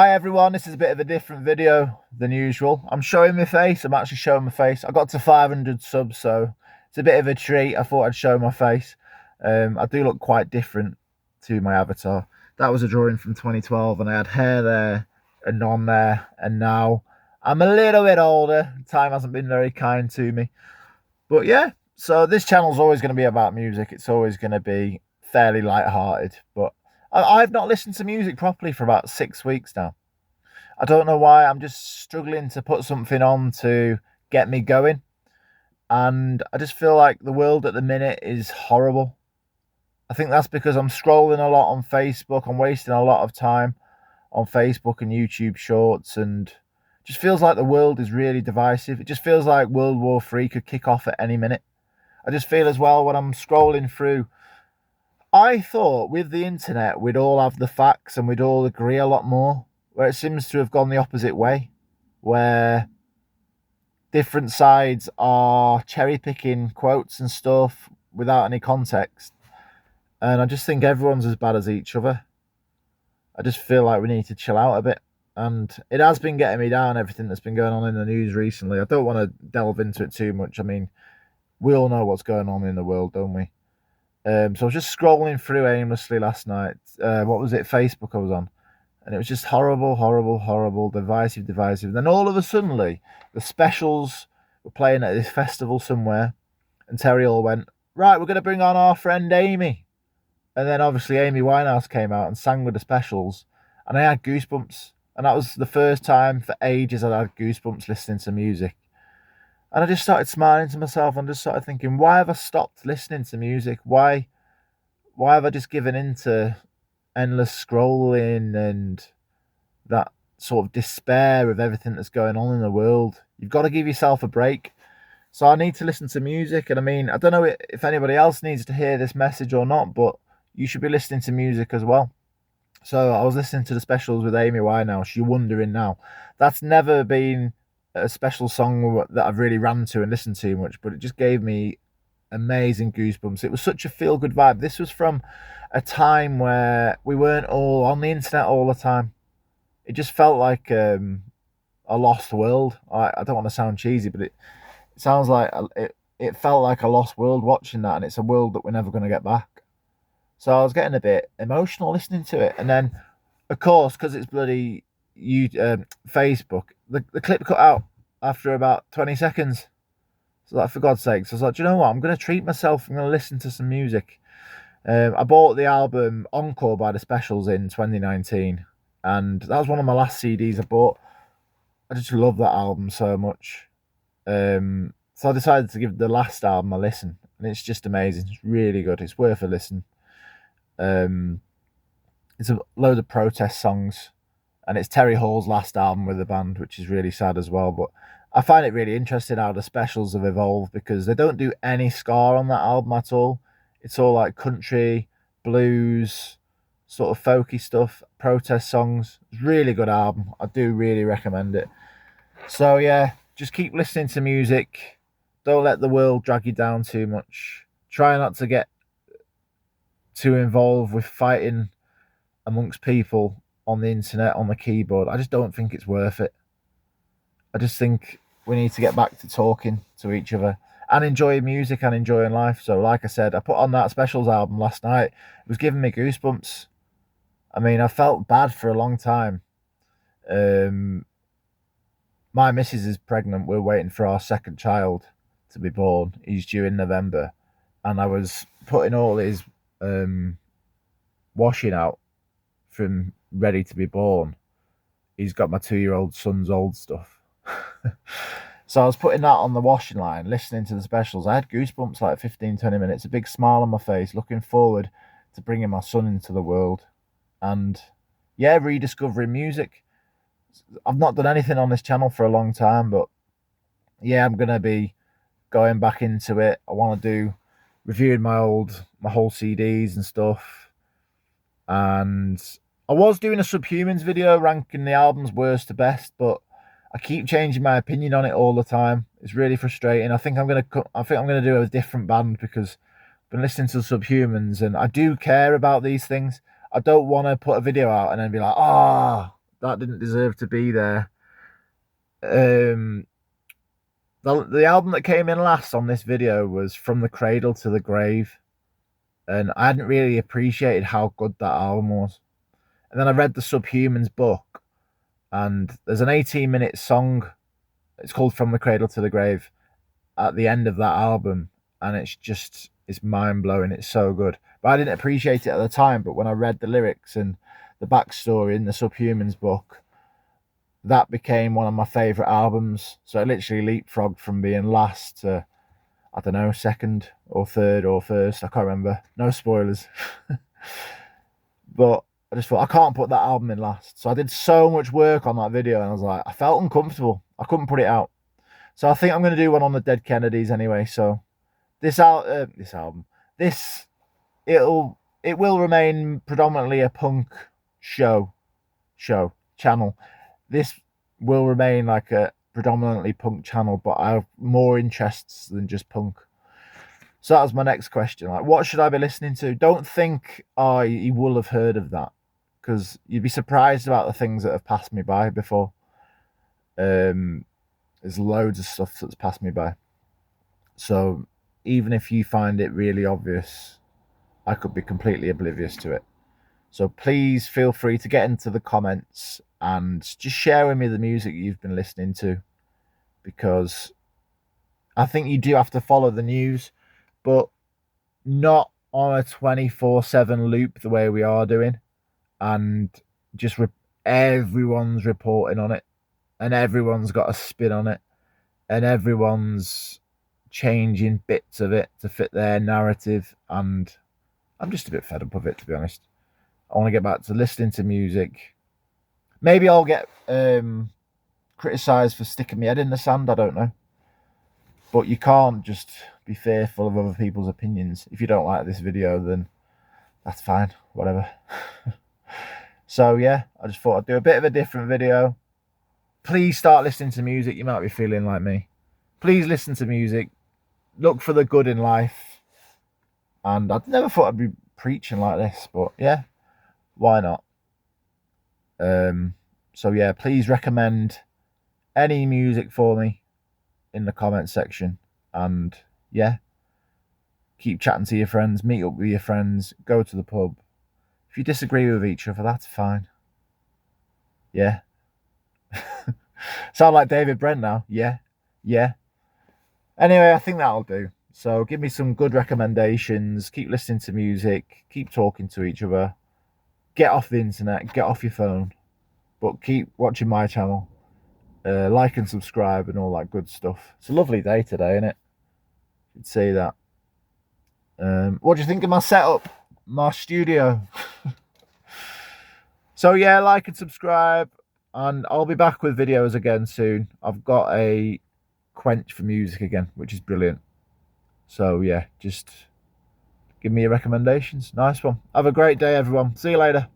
Hi everyone, this is a bit of a different video than usual. I'm showing my face, I'm actually showing my face. I got to 500 subs, so it's a bit of a treat. I thought I'd show my face. I do look quite different to my avatar. That was a drawing from 2012 and I had hair there and none there, and now I'm a little bit older. Time hasn't been very kind to me. But yeah, so this channel's always going to be about music. It's always going to be fairly light-hearted, but I've not listened to music properly for about 6 weeks now. I don't know why. I'm just struggling to put something on to get me going. And I just feel like the world at the minute is horrible. I think that's because I'm scrolling a lot on Facebook. I'm wasting a lot of time on Facebook and YouTube shorts, and it just feels like the world is really divisive. It just feels like World War III could kick off at any minute. I just feel as well when I'm scrolling through, I thought with the internet we'd all have the facts and we'd all agree a lot more, where it seems to have gone the opposite way, where different sides are cherry picking quotes and stuff without any context. And I just think everyone's as bad as each other. I just feel like we need to chill out a bit. And it has been getting me down, everything that's been going on in the news recently. I don't want to delve into it too much. I mean, we all know what's going on in the world, don't we? So I was just scrolling through aimlessly last night. What was it? Facebook I was on. And it was just horrible, horrible, horrible, divisive, divisive. And then all of a sudden, the Specials were playing at this festival somewhere. And Terry all went, right, we're going to bring on our friend Amy. And then obviously Amy Winehouse came out and sang with the Specials. And I had goosebumps. And that was the first time for ages I'd had goosebumps listening to music. And I just started smiling to myself and just started thinking, why have I stopped listening to music? Why have I just given in to endless scrolling and that sort of despair of everything that's going on in the world? You've got to give yourself a break. So I need to listen to music. And I mean, I don't know if anybody else needs to hear this message or not, but you should be listening to music as well. So I was listening to the Specials with Amy Winehouse. You're wondering now. That's never been a special song that I've really ran to and listened to much, but it just gave me amazing goosebumps. It was such a feel-good vibe. This was from a time where we weren't all on the internet all the time. It just felt like a lost world. I don't want to sound cheesy, but it sounds like it felt like a lost world watching that, and it's a world that we're never going to get back. So I was getting a bit emotional listening to it, and then, of course, because it's bloody Facebook, the clip cut out after about 20 seconds. So like, for God's sake. So I was like, do you know what? I'm going to treat myself. I'm going to listen to some music. I bought the album Encore by the Specials in 2019. And that was one of my last CDs I bought. I just love that album so much. So I decided to give the last album a listen. And it's just amazing. It's really good. It's worth a listen. It's a load of protest songs. And it's Terry Hall's last album with the band, which is really sad as well. But I find it really interesting how the Specials have evolved, because they don't do any ska on that album at all. It's all like country, blues, sort of folky stuff, protest songs. It's a really good album. I do really recommend it. So yeah, just keep listening to music. Don't let the world drag you down too much. Try not to get too involved with fighting amongst people on the internet, on the keyboard. I just don't think it's worth it. I just think we need to get back to talking to each other and enjoying music and enjoying life. So like I said, I put on that Specials album last night. It was giving me goosebumps. I mean, I felt bad for a long time. My missus is pregnant. We're waiting for our second child to be born. He's due in November. And I was putting all his washing out from ready to be born. He's got my 2-year-old son's old stuff. So I was putting that on the washing line, listening to the Specials. I had goosebumps like 15-20 minutes, a big smile on my face, looking forward to bringing my son into the world. And yeah, rediscovering music. I've not done anything on this channel for a long time, but yeah, I'm going to be going back into it. I want to do reviewing my whole CDs and stuff. And I was doing a Subhumans video ranking the albums worst to best, but I keep changing my opinion on it all the time. It's really frustrating. I think I'm gonna do a different band, because I've been listening to Subhumans and I do care about these things. I don't want to put a video out and then be like, that didn't deserve to be there. The album that came in last on this video was From the Cradle to the Grave, and I hadn't really appreciated how good that album was. And then I read the Subhumans book, and there's an 18-minute song. It's called From the Cradle to the Grave at the end of that album, and it's mind-blowing. It's so good. But I didn't appreciate it at the time, but when I read the lyrics and the backstory in the Subhumans book, that became one of my favourite albums. So it literally leapfrogged from being last to, I don't know, second or third or first. I can't remember. No spoilers. But I just thought, I can't put that album in last. So I did so much work on that video, and I was like, I felt uncomfortable. I couldn't put it out. So I think I'm going to do one on the Dead Kennedys anyway. So it will remain predominantly a punk channel. This will remain like a predominantly punk channel, but I have more interests than just punk. So that was my next question. Like, what should I be listening to? Don't think, oh, you will have heard of that, because you'd be surprised about the things that have passed me by before. There's loads of stuff that's passed me by. So even if you find it really obvious, I could be completely oblivious to it. So please feel free to get into the comments and just share with me the music you've been listening to, because I think you do have to follow the news, but not on a 24/7 loop the way we are doing, and just everyone's reporting on it, and everyone's got a spin on it, and everyone's changing bits of it to fit their narrative, and I'm just a bit fed up of it, to be honest. I want to get back to listening to music. Maybe I'll get criticised for sticking my head in the sand, I don't know. But you can't just be fearful of other people's opinions. If you don't like this video, then that's fine, whatever. So yeah, I just thought I'd do a bit of a different video. Please start listening to music. You might be feeling like me. Please listen to music. Look for the good in life. And I never thought I'd be preaching like this, but yeah, why not? So yeah, please recommend any music for me in the comment section, and yeah, keep chatting to your friends, meet up with your friends, go to the pub. If you disagree with each other, that's fine. Yeah. Sound like David Brent now. Yeah. Anyway, I think that'll do. So give me some good recommendations. Keep listening to music. Keep talking to each other. Get off the internet. Get off your phone. But keep watching my channel. Like and subscribe and all that good stuff. It's a lovely day today, isn't it? You should see that. What do you think of my setup? My studio? So yeah, like and subscribe. And I'll be back with videos again soon. I've got a quench for music again, which is brilliant. So yeah, just give me your recommendations. Nice one. Have a great day, everyone. See you later.